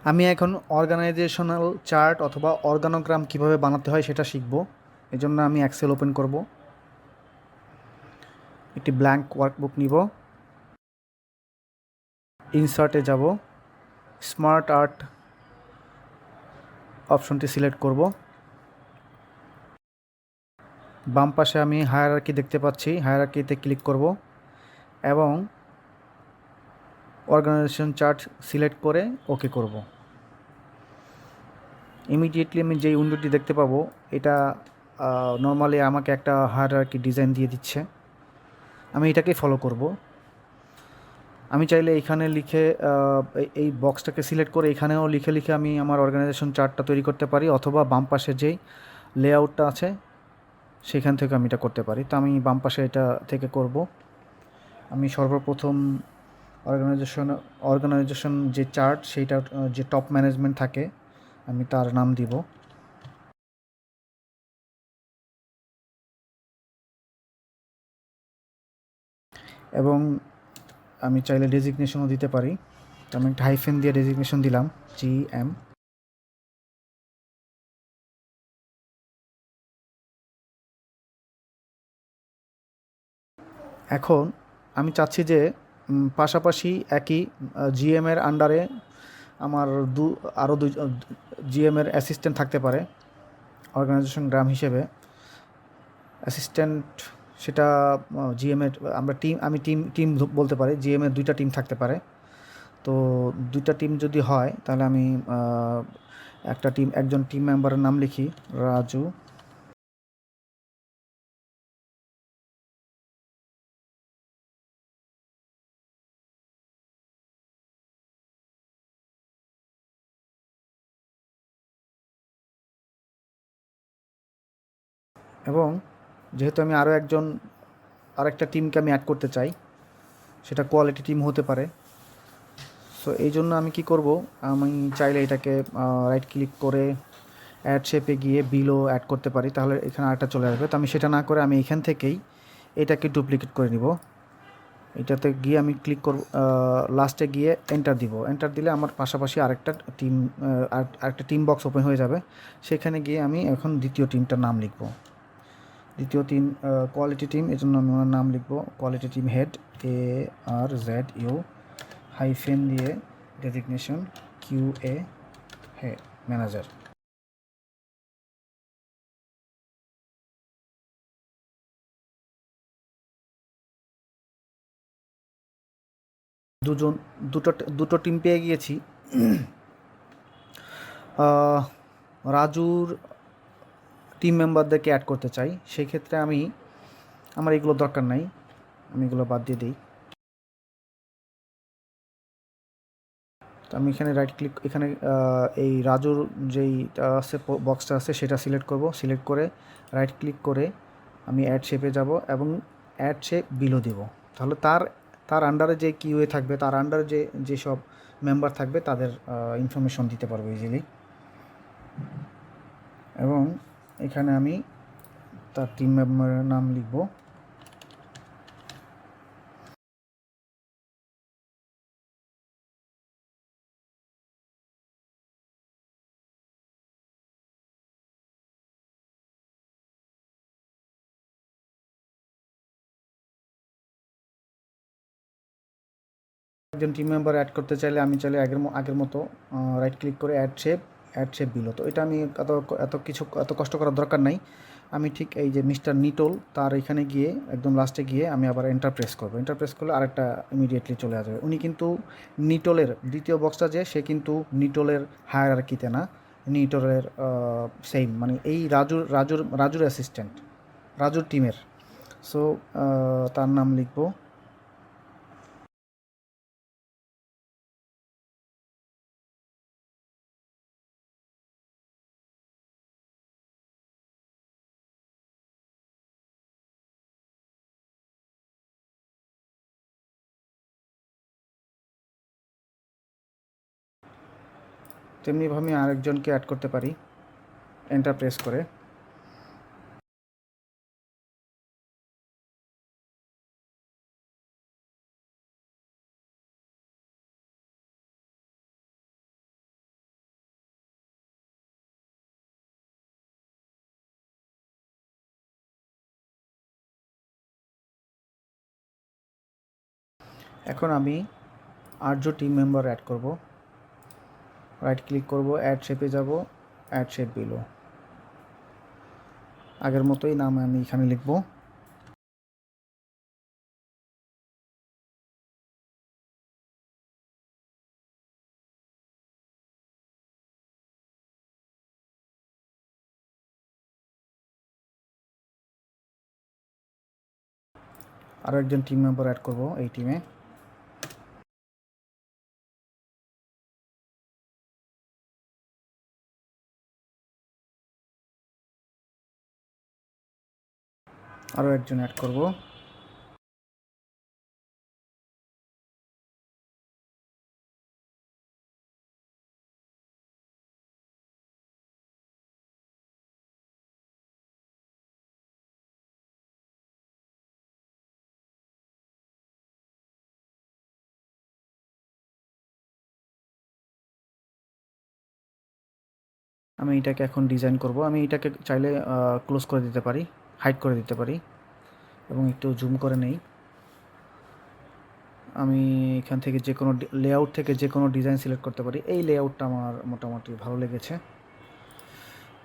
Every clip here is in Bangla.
আমি এখন অর্গানাইজেশনাল চার্ট অথবা অর্গানোগ্রাম কিভাবে বানাতে হয় সেটা শিখব। এজন্য আমি এক্সেল ওপেন করব, একটি ব্ল্যাঙ্ক ওয়ার্কবুক নিব, ইনসার্টে যাব, স্মার্ট আর্ট অপশনটি সিলেক্ট করব। বাম পাশে আমি হায়ারার্কি দেখতে পাচ্ছি, হায়ারার্কিতে ক্লিক করব এবং অর্গানাইজেশন চার্ট সিলেক্ট করে ওকে করব। ইমিডিয়েটলি আমি যেই উইন্ডোটি দেখতে পাবো এটা নর্মালি আমাকে একটা হায়ারার্কি ডিজাইন দিয়ে দিচ্ছে। আমি এটাকে ফলো করব। আমি চাইলে এখানে লিখে এই বক্সটাকে সিলেক্ট করে এখানেও লিখে লিখে আমি আমার অর্গানাইজেশন চার্টটা তৈরি করতে পারি, অথবা বাম পাশে যেই লেআউটটা আছে সেখান থেকে আমি এটা করতে পারি। তো আমি বাম পাশে এটা থেকে করব। আমি সর্বপ্রথম অর্গানাইজেশন যে চার্ট সেইটা যে টপ ম্যানেজমেন্ট থাকে আমি তার নাম দিব। এবং আমি চাইলে ডেজিগনেশনও দিতে পারি। তো আমি একটা হাইফেন দিয়ে ডেজিগনেশন দিলাম GM। এখন আমি চাচ্ছি যে পাশাপাশি একই GM-এর আন্ডারে আমার আরও দুই GM-এর অ্যাসিস্ট্যান্ট থাকতে পারে অর্গানাইজেশন গ্রাম হিসেবে। অ্যাসিস্ট্যান্ট সেটা GM-এর আমরা আমি টিম বলতে পারি। GM-এর দুইটা টিম থাকতে পারে। তো দুইটা টিম যদি হয় তাহলে আমি একজন টিম মেম্বারের নাম লিখি রাজু। এবং যেহেতু আমি আরেকটা টিমকে আমি অ্যাড করতে চাই, সেটা কোয়ালিটি টিম হতে পারে। সো এই জন্য আমি কি করব, আমি চাইলে এটাকে রাইট ক্লিক করে অ্যাড শেপে গিয়ে বিলো অ্যাড করতে পারি, তাহলে এখানে আরেকটা চলে আসবে। তো আমি সেটা না করে আমি এখান থেকেই এটাকে ডুপ্লিকেট করে নিব। এটাতে গিয়ে আমি ক্লিক করব, লাস্টে গিয়ে এন্টার দিব। এন্টার দিলে আমার পাশাপাশি আরেকটা টিম বক্স ওপেন হয়ে যাবে। সেখানে গিয়ে আমি এখন দ্বিতীয় টিমটার নাম লিখব। দ্বিতীয় টিম কোয়ালিটি টিম, এই জন্য আমি ওনার নাম লিখব quality team head ARZU hyphen দিয়ে ডেজিগনেশন QA হেড ম্যানেজার। দুজন দুটো দুটো টিম পেয়ে গিয়েছি। রাজুর টিম মেম্বারদেরকে অ্যাড করতে চাই, সেই ক্ষেত্রে আমার এগুলো দরকার নাই, আমি এগুলো বাদ দিয়ে দিই। তো আমি এখানে রাইট ক্লিক, এখানে এই রাজুর যেই আছে বক্সটা আছে সেটা সিলেক্ট করব। সিলেক্ট করে রাইট ক্লিক করে আমি অ্যাড শেপে যাব এবং অ্যাড শেপ বিলো দেব। তাহলে তার আন্ডারে যে কিউএ থাকবে, তার আন্ডারে যেসব মেম্বার থাকবে তাদের ইনফরমেশন দিতে পারবো ইজিলি। এবং এখানে আমি তার টিম মেম্বারের নাম লিখব। একজন টিম মেম্বার অ্যাড করতে চাইলে আমি চাইলে আগের মতো রাইট ক্লিক করে অ্যাড শেপ বিলো। তো এটা আমি এত কষ্ট করার দরকার নাই। আমি ঠিক এই যে মিস্টার নিটোল তার এখানে গিয়ে একদম লাস্টে গিয়ে আমি আবার এন্টার প্রেস করবো। এন্টার প্রেস করলে আরেকটা ইমিডিয়েটলি চলে আসবে। উনি কিন্তু নিটোলের দ্বিতীয় বক্সটা যে সে কিন্তু নিটোলের হায়ারার্কিতে না, নিটোলের সেম মানে এই রাজুর অ্যাসিস্ট্যান্ট, রাজুর টিমের। সো তার নাম লিখবো। তেমনিভাবে আমি আরেকজনকে অ্যাড করতে পারি এন্টার প্রেস করে। এখন আমি 8 জন টিম মেম্বার অ্যাড করব। রাইট ক্লিক করব, অ্যাড শেপে যাব, অ্যাড শেপ বিলো। আগের মতোই নাম আমি এখানে লিখব। আরও একজন টিম মেম্বার অ্যাড করব এই টিমে। আরও একজন অ্যাড করব। আমি এটাকে এখন ডিজাইন করব। আমি এটাকে চাইলে ক্লোজ করে দিতে পারি, হাইড করে দিতে পারি, এবং একটু জুম করে নেই। আমি এখান থেকে যে কোনো লেআউট থেকে যে কোনো ডিজাইন সিলেক্ট করতে পারি। এই লেআউটটা আমার মোটামুটি ভালো লেগেছে।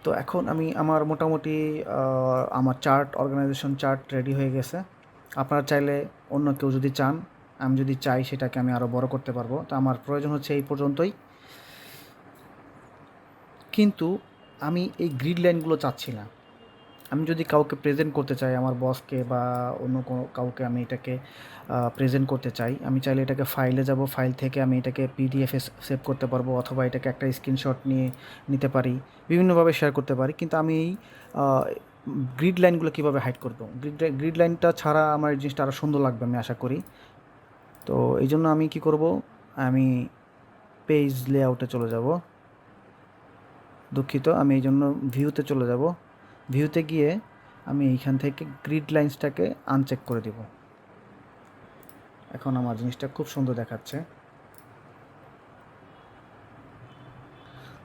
তো এখন আমি আমার মোটামুটি আমার চার্ট, অর্গানাইজেশন চার্ট রেডি হয়ে গেছে। আপনারা চাইলে অন্য কেউ যদি চান, আমি যদি চাই সেটাকে আমি আরও বড় করতে পারবো। তো আমার প্রয়োজন হচ্ছে এই পর্যন্তই। কিন্তু আমি এই গ্রিড লাইনগুলো চাচ্ছি না। আমি যদি কাউকে প্রেজেন্ট করতে চাই, আমার বসকে বা অন্য কোনো কাউকে আমি এটাকে প্রেজেন্ট করতে চাই, আমি চাইলে এটাকে ফাইলে যাব, ফাইল থেকে আমি এটাকে পিডিএফে সেভ করতে পারবো, অথবা এটাকে একটা স্ক্রিনশট নিয়ে নিতে পারি, বিভিন্নভাবে শেয়ার করতে পারি। কিন্তু আমি এই গ্রিড লাইনগুলো কীভাবে হাইড করবো? গ্রিড লাইনটা ছাড়া আমার এই জিনিসটা আরও সুন্দর লাগবে আমি আশা করি। তো এই জন্য আমি কী করব, আমি পেজ লেআউটে চলে যাব। দুঃখিত, আমি এই জন্য ভিউতে চলে যাব। ভিউতে গিয়ে আমি এইখান থেকে গ্রিড লাইন্সটাকে আনচেক করে দিব। এখন আমার জিনিসটা খুব সুন্দর দেখাচ্ছে।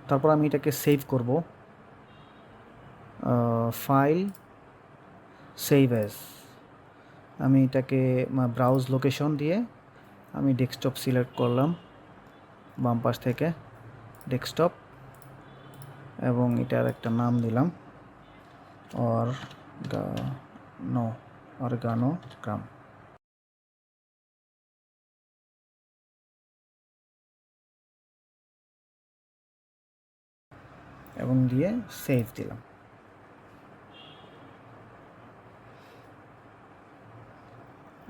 তারপর আমি এটাকে সেভ করব, ফাইল, সেভ অ্যাজ। আমি এটাকে ব্রাউজ লোকেশন দিয়ে আমি ডেস্কটপ সিলেক্ট করলাম, বাম পাশ থেকে ডেস্কটপ, এবং এটার একটা নাম দিলাম অর্গানোগ্রাম। এবং দিয়ে সেভ দিলাম।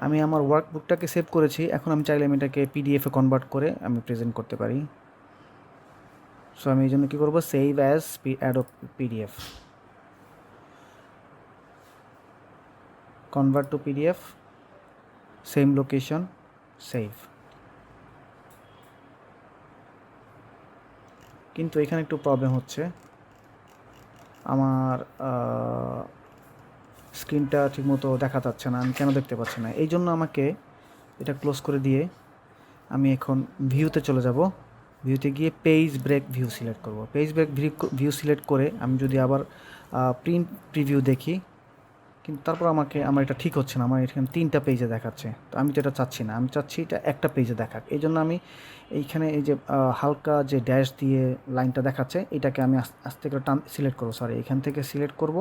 আমি আমার ওয়ার্কবুকটাকে সেভ করেছি। এখন আমি চাইলে আমি এটাকে পিডিএফে কনভার্ট করে আমি প্রেজেন্ট করতে পারি। সো আমি এই জন্য কী করবো, save as Adobe PDF, convert to PDF, same location, save. কিন্তু এখানে একটু প্রবলেম হচ্ছে, আমার স্ক্রিনটা ঠিকমতো দেখা যাচ্ছে না। আমি কেন দেখতে পাচ্ছি না? এই জন্য আমাকে এটা ক্লোজ করে দিয়ে আমি এখন ভিউতে চলে যাব। ভিউতে গিয়ে পেজ ব্রেক ভিউ সিলেক্ট করব। পেজ ব্রেক ভিউ সিলেক্ট করে আমি যদি আবার প্রিন্ট প্রিভিউ দেখি, কিন্তু তারপর আমার এটা ঠিক হচ্ছে না। আমার এখানে 3টা পেজে দেখাচ্ছে। তো আমি তো এটা চাচ্ছি না, আমি চাচ্ছি এটা একটা পেজে দেখাক। এই জন্য আমি এইখানে এই যে হালকা যে ড্যাশ দিয়ে লাইনটা দেখাচ্ছে, এটাকে আমি আস্তে করে সিলেক্ট করবো, সরি, এখান থেকে সিলেক্ট করব,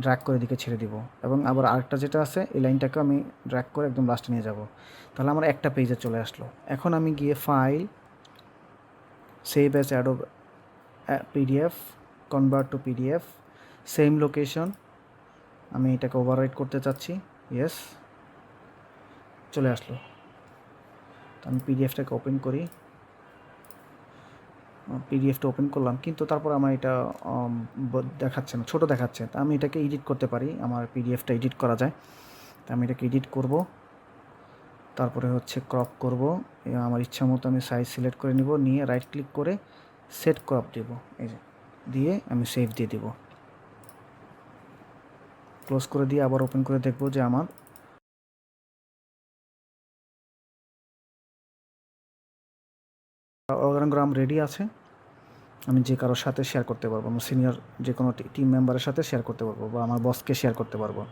ড্র্যাগ করে দিকে ছেড়ে দিব, এবং আবার আরেকটা যেটা আছে এই লাইনটাকে আমি ড্র্যাগ করে একদম লাস্টে নিয়ে যাব। তাহলে আমার একটা পেজে চলে আসলো। এখন আমি গিয়ে file, save as Adobe PDF, convert to PDF, same location, আমি এটাকে ওভাররাইট করতে চাচ্ছি, ইয়েস, চলে আসলো। তো আমি পিডিএফটাকে ওপেন করি, পিডিএফটা ওপেন করলাম, কিন্তু তারপর আমার এটা দেখাচ্ছে না, ছোটো দেখাচ্ছে। তা আমি এটাকে এডিট করতে পারি, আমার পিডিএফটা এডিট করা যায়। তা আমি এটাকে এডিট করব, তারপরে হচ্ছে ক্রপ করব, আমার ইচ্ছা মতো আমি সাইজ সিলেক্ট করে নিব, নিয়ে রাইট ক্লিক করে সেট ক্রপ দেব, এই যে দিয়ে আমি সেভ দিয়ে দিব। ক্লোজ করে দিয়ে আবার ওপেন করে দেখব যে আমার অর্গানোগ্রাম রেডি আছে। আমি যে কারোর সাথে শেয়ার করতে পারবো, আমার সিনিয়র যে কোনো টিম মেম্বারের সাথে শেয়ার করতে পারবো, বা আমার বসকে শেয়ার করতে পারবো।